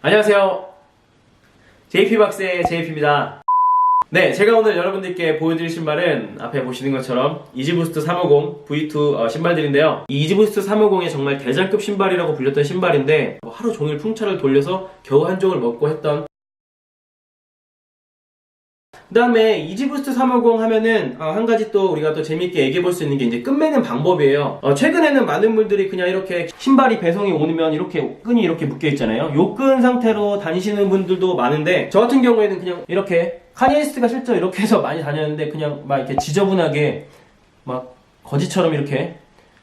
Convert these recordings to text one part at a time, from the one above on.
안녕하세요. JP박스의 JP입니다. 네, 제가 오늘 여러분들께 보여드릴 신발은 앞에 보시는 것처럼 이지부스트 350 V2 신발들인데요. 이 이지부스트 350이 정말 대장급 신발이라고 불렸던 신발인데 하루 종일 풍차를 돌려서 겨우 한 종을 먹고 했던. 그 다음에 이지부스트 350 하면은 한 가지 또 우리가 또 재밌게 얘기해 볼 수 있는 게 이제 끈매는 방법이에요. 최근에는 많은 분들이 그냥 이렇게 신발이 배송이 오면 이렇게 끈이 이렇게 묶여 있잖아요. 요 끈 상태로 다니시는 분들도 많은데 저 같은 경우에는 그냥 이렇게 카니에스트가 실제로 이렇게 해서 많이 다녔는데 그냥 막 이렇게 지저분하게 막 거지처럼 이렇게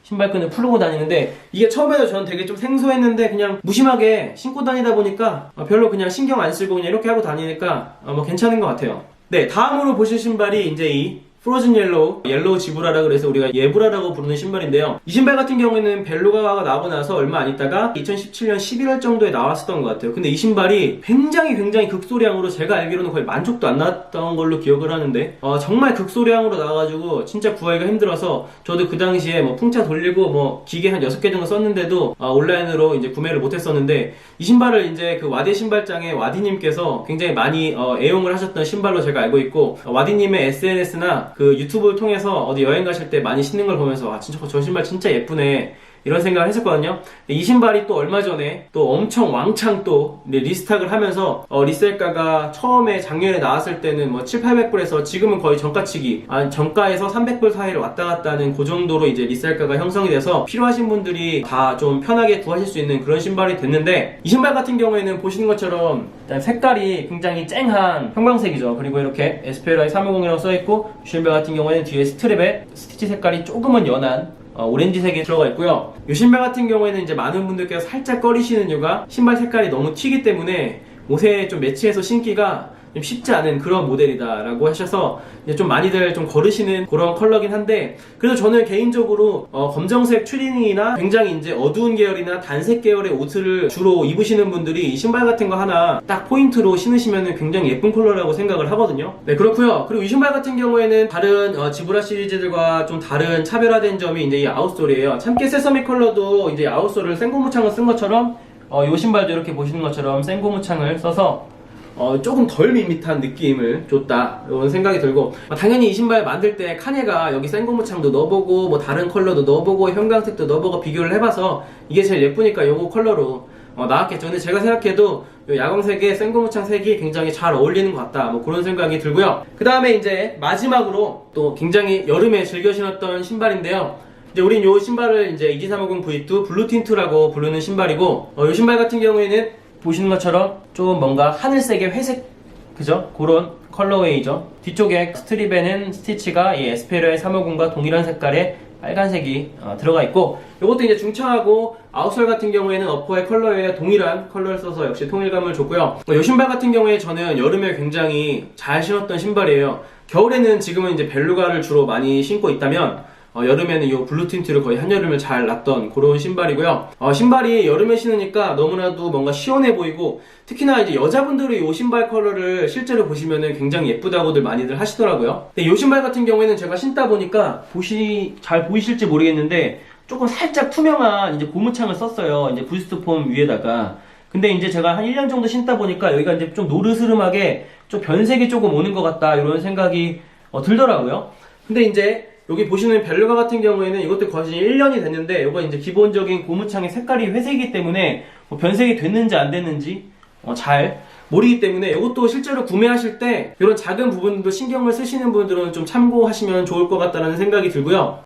신발끈을 풀고 다니는데 이게 처음에는 저는 되게 좀 생소했는데 그냥 무심하게 신고 다니다 보니까 별로 그냥 신경 안 쓰고 그냥 이렇게 하고 다니니까 뭐 괜찮은 것 같아요. 네, 다음으로 보실 신발이 이제 이 프로즌 옐로우 지브라라 그래서 우리가 예브라라고 부르는 신발인데요. 이 신발 같은 경우에는 벨루가가 나오고 나서 얼마 안 있다가 2017년 11월 정도에 나왔었던 것 같아요. 근데 이 신발이 굉장히 극소량으로 제가 알기로는 거의 만족도 안 나왔던 걸로 기억을 하는데 정말 극소량으로 나와가지고 진짜 구하기가 힘들어서 저도 그 당시에 뭐 풍차 돌리고 뭐 기계 한 6개 정도 썼는데도 온라인으로 이제 구매를 못했었는데 이 신발을 이제 그 와디 신발장의 와디님께서 굉장히 많이 애용을 하셨던 신발로 제가 알고 있고 와디님의 SNS나 그 유튜브를 통해서 어디 여행 가실 때 많이 신는 걸 보면서 진짜 저 신발 진짜 예쁘네 이런 생각을 했었거든요. 이 신발이 또 얼마 전에 또 엄청 왕창 또 리스탁을 하면서 리셀가가 처음에 작년에 나왔을 때는 뭐 700~800불에서 지금은 거의 정가치기 정가에서 300불 사이를 왔다 갔다 하는 그 정도로 이제 리셀가가 형성이 돼서 필요하신 분들이 다 좀 편하게 구하실 수 있는 그런 신발이 됐는데 이 신발 같은 경우에는 보시는 것처럼 일단 색깔이 굉장히 쨍한 형광색이죠. 그리고 이렇게 SPLI 350이라고 써있고 신발 같은 경우에는 뒤에 스트랩에 스티치 색깔이 조금은 연한 오렌지색이 들어가 있고요. 이 신발 같은 경우에는 이제 많은 분들께서 살짝 꺼리시는 이유가 신발 색깔이 너무 튀기 때문에 옷에 좀 매치해서 신기가 좀 쉽지 않은 그런 모델이다 라고 하셔서 이제 좀 많이들 좀 거르시는 그런 컬러긴 한데 그래도 저는 개인적으로 검정색 추리닝이나 굉장히 이제 어두운 계열이나 단색 계열의 옷을 주로 입으시는 분들이 이 신발 같은 거 하나 딱 포인트로 신으시면 굉장히 예쁜 컬러라고 생각을 하거든요. 네, 그렇고요. 그리고 이 신발 같은 경우에는 다른 지브라 시리즈들과 좀 다른 차별화된 점이 이제 이 아웃솔이에요. 참깨 세서미 컬러도 이제 아웃솔을 생고무창을 쓴 것처럼 이 신발도 이렇게 보시는 것처럼 생고무창을 써서 조금 덜 밋밋한 느낌을 줬다 이런 생각이 들고 당연히 이 신발 만들 때 카니가 여기 생고무창도 넣어보고 뭐 다른 컬러도 넣어보고 형광색도 넣어보고 비교를 해봐서 이게 제일 예쁘니까 요거 컬러로 나왔겠죠. 근데 제가 생각해도 요 야광색의 생고무창 색이 굉장히 잘 어울리는 것 같다 뭐 그런 생각이 들고요. 그 다음에 이제 마지막으로 또 굉장히 여름에 즐겨 신었던 신발인데요. 이제 우린 요 신발을 이제 EG350 V2 블루 틴트라고 부르는 신발이고 요 신발 같은 경우에는 보시는 것처럼 좀 뭔가 하늘색의 회색 그죠? 그런 컬러웨이죠. 뒤쪽에 스트립에는 스티치가 이 SPLI 350과 동일한 색깔의 빨간색이 들어가 있고 이것도 이제 중창하고 아웃솔 같은 경우에는 어퍼의 컬러에 동일한 컬러를 써서 역시 통일감을 줬고요. 이 신발 같은 경우에 저는 여름에 굉장히 잘 신었던 신발이에요. 겨울에는 지금은 이제 벨루가를 주로 많이 신고 있다면 여름에는 이 블루 틴트를 거의 한여름을 잘 놨던 그런 신발이고요. 신발이 여름에 신으니까 너무나도 뭔가 시원해 보이고 특히나 이제 여자분들이 이 신발 컬러를 실제로 보시면은 굉장히 예쁘다고들 많이들 하시더라고요. 근데 이 신발 같은 경우에는 제가 신다 보니까 잘 보이실지 모르겠는데 조금 살짝 투명한 이제 고무창을 썼어요. 이제 부스트 폼 위에다가. 근데 이제 제가 한 1년 정도 신다 보니까 여기가 이제 좀 노르스름하게 좀 변색이 조금 오는 것 같다 이런 생각이 들더라고요. 근데 이제 여기 보시는 벨루가 같은 경우에는 이것도 거의 1년이 됐는데 이거 이제 기본적인 고무창의 색깔이 회색이기 때문에 뭐 변색이 됐는지 안 됐는지 잘 모르기 때문에 이것도 실제로 구매하실 때 이런 작은 부분도 신경을 쓰시는 분들은 좀 참고하시면 좋을 것 같다는 생각이 들고요.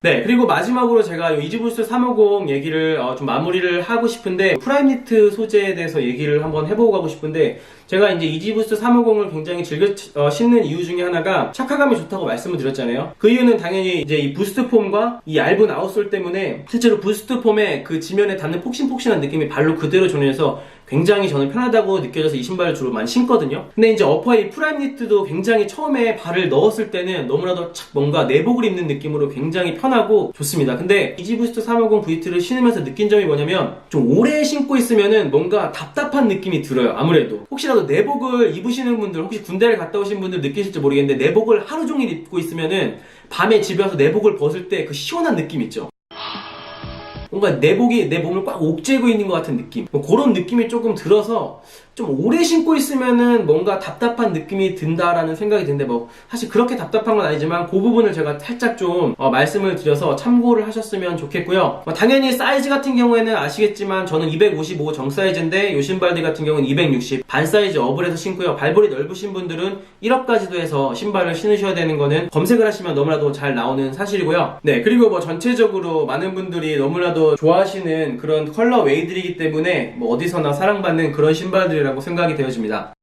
네, 그리고 마지막으로 제가 이 이지부스트 350 얘기를 좀 마무리를 하고 싶은데 프라임 니트 소재에 대해서 얘기를 한번 해보고 가고 싶은데 제가 이제 이지부스트 350을 굉장히 즐겨 신는 이유 중에 하나가 착화감이 좋다고 말씀을 드렸잖아요. 그 이유는 당연히 이제 이 부스트 폼과 이 얇은 아웃솔 때문에 실제로 부스트 폼의 그 지면에 닿는 폭신폭신한 느낌이 발로 그대로 전해져서 굉장히 저는 편하다고 느껴져서 이 신발을 주로 많이 신거든요. 근데 이제 어퍼의 프라임 니트도 굉장히 처음에 발을 넣었을 때는 너무나도 뭔가 내복을 입는 느낌으로 굉장히 편하고 좋습니다. 근데 이지부스트 350 V2를 신으면서 느낀 점이 뭐냐면 좀 오래 신고 있으면은 뭔가 답답한 느낌이 들어요. 아무래도 혹시라도 내복을 입으시는 분들, 혹시 군대를 갔다 오신 분들 느끼실지 모르겠는데 내복을 하루 종일 입고 있으면은 밤에 집에 와서 내복을 벗을 때 그 시원한 느낌 있죠. 뭔가 내복이 내 몸을 꽉 옥죄고 있는 것 같은 느낌, 뭐 그런 느낌이 조금 들어서 좀 오래 신고 있으면은 뭔가 답답한 느낌이 든다라는 생각이 드는데, 뭐 사실 그렇게 답답한 건 아니지만 그 부분을 제가 살짝 좀 말씀을 드려서 참고를 하셨으면 좋겠고요. 당연히 사이즈 같은 경우에는 아시겠지만 저는 255 정 사이즈인데 요 신발들 같은 경우는 260 반 사이즈 업을 해서 신고요. 발볼이 넓으신 분들은 1업까지도 해서 신발을 신으셔야 되는 거는 검색을 하시면 너무나도 잘 나오는 사실이고요. 네, 그리고 뭐 전체적으로 많은 분들이 너무나도 좋아하시는 그런 컬러 웨이들이기 때문에 뭐 어디서나 사랑받는 그런 신발들이라고 생각이 되어집니다.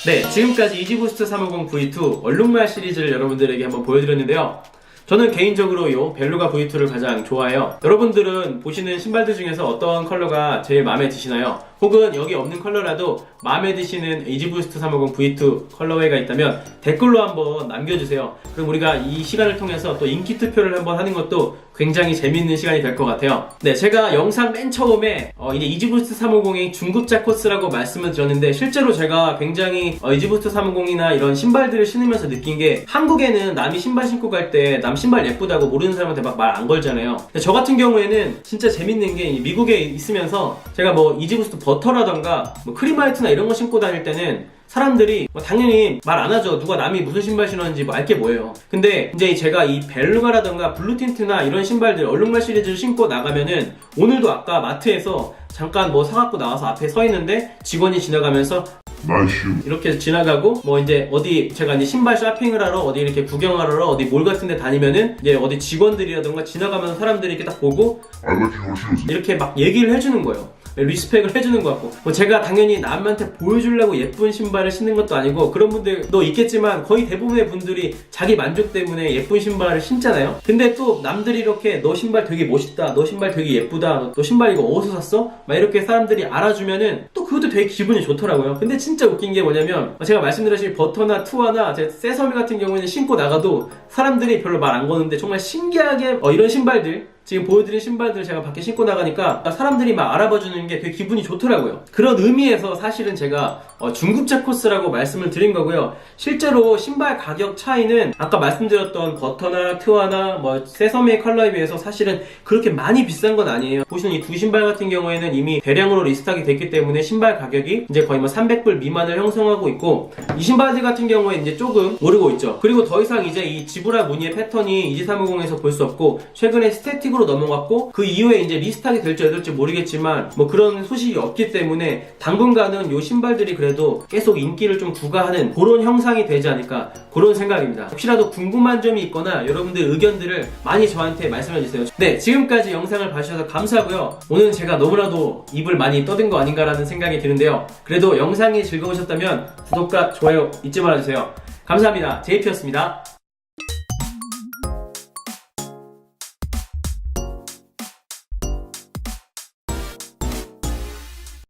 네, 지금까지 이지부스트 350 V2 얼룩말 시리즈를 여러분들에게 한번 보여드렸는데요. 저는 개인적으로 요 벨루가 V2를 가장 좋아해요. 여러분들은 보시는 신발들 중에서 어떤 컬러가 제일 마음에 드시나요? 혹은 여기 없는 컬러라도 마음에 드시는 이지부스트 350 V2 컬러웨이가 있다면 댓글로 한번 남겨주세요. 그럼 우리가 이 시간을 통해서 또 인기 투표를 한번 하는 것도 굉장히 재밌는 시간이 될 것 같아요. 네, 제가 영상 맨 처음에 이제 이지부스트 350이 중급자 코스라고 말씀을 드렸는데, 실제로 제가 굉장히 이지부스트 350이나 이런 신발들을 신으면서 느낀 게, 한국에는 남이 신발 신고 갈 때 남 신발 예쁘다고 모르는 사람한테 막 말 안 걸잖아요. 근데 저 같은 경우에는 진짜 재밌는 게, 미국에 있으면서 제가 뭐 이지부스트 버터라던가 뭐 크림화이트나 이런 거 신고 다닐 때는 사람들이 당연히 말 안 하죠. 누가 남이 무슨 신발 신었는지 뭐 알게 뭐예요. 근데 이제 제가 이 벨루가라던가 블루틴트나 이런 신발들 얼룩말 시리즈를 신고 나가면은, 오늘도 아까 마트에서 잠깐 뭐 사갖고 나와서 앞에 서 있는데 직원이 지나가면서 이렇게 지나가고, 뭐 이제 어디 제가 이제 신발 쇼핑을 하러 어디 이렇게 구경하러 어디 몰 같은 데 다니면은 이제 어디 직원들이라던가 지나가면서 사람들이 이렇게 딱 보고 이렇게 막 얘기를 해주는 거예요. 리스펙을 해주는 것 같고, 뭐 제가 당연히 남한테 보여주려고 예쁜 신발을 신는 것도 아니고, 그런 분들도 있겠지만 거의 대부분의 분들이 자기 만족 때문에 예쁜 신발을 신잖아요. 근데 또 남들이 이렇게 너 신발 되게 멋있다, 너 신발 되게 예쁘다, 너 신발 이거 어디서 샀어? 막 이렇게 사람들이 알아주면은 또 그것도 되게 기분이 좋더라고요. 근데 진짜 웃긴 게 뭐냐면, 제가 말씀드렸듯이 버터나 투아나 세서미 같은 경우에는 신고 나가도 사람들이 별로 말 안 거는데, 정말 신기하게 이런 신발들, 지금 보여드린 신발들 제가 밖에 신고 나가니까 사람들이 막 알아봐주는 게 되게 기분이 좋더라고요. 그런 의미에서 사실은 제가 중급자 코스라고 말씀을 드린 거고요. 실제로 신발 가격 차이는 아까 말씀드렸던 버터나 트와나 뭐 세서미의 컬러에 비해서 사실은 그렇게 많이 비싼 건 아니에요. 보시는 이 두 신발 같은 경우에는 이미 대량으로 리스트하게 됐기 때문에 신발 가격이 이제 거의 뭐 300불 미만을 형성하고 있고, 이 신발들 같은 경우에 이제 조금 오르고 있죠. 그리고 더 이상 이제 이 지브라 무늬의 패턴이 이지350에서 볼 수 없고, 최근에 스태틱으로 넘어갔고, 그 이후에 이제 리스트하게 될지 안 될지 모르겠지만 뭐 그런 소식이 없기 때문에 당분간은 요 신발들이 그래도 계속 인기를 좀 부과하는 그런 형상이 되지 않을까, 그런 생각입니다. 혹시라도 궁금한 점이 있거나 여러분들 의견들을 많이 저한테 말씀해주세요. 네, 지금까지 영상을 봐주셔서 감사하고요. 오늘 제가 너무나도 입을 많이 떠든 거 아닌가라는 생각이 드는데요. 그래도 영상이 즐거우셨다면 구독과 좋아요 잊지 말아주세요. 감사합니다. JP였습니다.